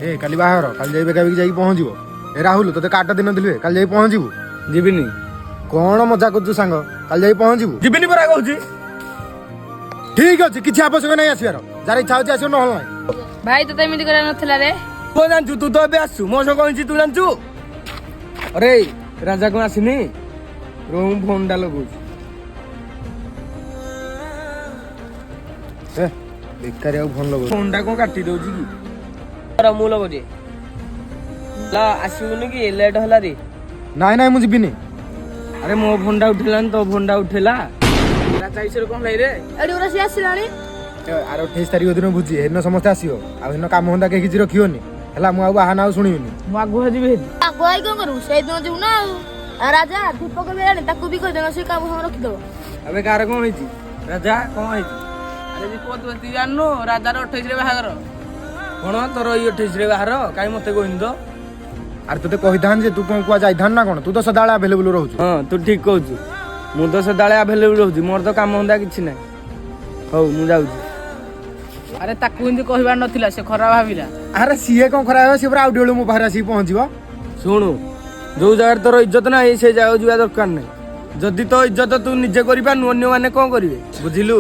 ए काली बाहर काली जाई बेका बेकी जाई पहुंचबो। ए राहुल तोते काटा दिन दिलवे काली जाई पहुंचबो। ଯିବିନି कोन मजा करछु सांग काली जाई पहुंचबो। ଯିବିନି ପରା କହୁଛି। ठीक अछि किछि आवश्यक नै आसीबार जार इच्छा होछि आसीओ नहल नै। भाई तो एमती करा नथिला रे। ତୁ ଜାଣିଛୁ ତୁ ତ ଏବେ ଆସୁ ମୋ ସହ କହିଛି ତୁ ଜାଣିଛୁ। अरे राजा कौन आसनी रो फोन टा लगुच ए बेकारी आ फोन लगो फोन टा कौन काटी दउची की मु लगुचे ला आसीबुनी की लेट होला रे। नाइ नाइ मु जिबिनी। अरे मो फोन टा उठेला तो फोन टा उठेला राजा इसर कौन लाई रे एडी उरा से आसिलानी। आरो 28 तारिख दिन बुझी हेन समस्त आसीओ आ हेन काम होंदा के किछि रखियोनी हला मु आ बाहाना सुनिबिनी। मु आगु हजिबे आगुआई कौन करू से दिन जीव ना राजा दीपक बेलानी ताकू भी कह देना से काम हम रखि दो। अबे कार कौन होईची राजा कौन होईची। अरे दीपक तू एती जाननु राजा रो 28 रे बाहागर कोन तोर 28 रे बाहार काई मते कोइन तो। अरे तोते कहिधान जे तू कोन कुआ जाइधान ना कोन तू तो सदाळे अवेलेबल रहउछु। हां तू ठीक कहछु मु तो सदाळे अवेलेबल रहउची मोर तो काम होंदा किछि नै। हौ मु जाउची। अरे ताकू हिंदी कहबार नथिला से खराब भाबिला। अरे सीए कोन खराब से पूरा आउट मु बाहर आसी पहुंचबो। सुनु जो जगह तोर इज्जत ना से जगह जुआ दरकार नै जदि तो इज्जत तू निजे करि पानु अन्य माने कोन करिवे बुझिलु।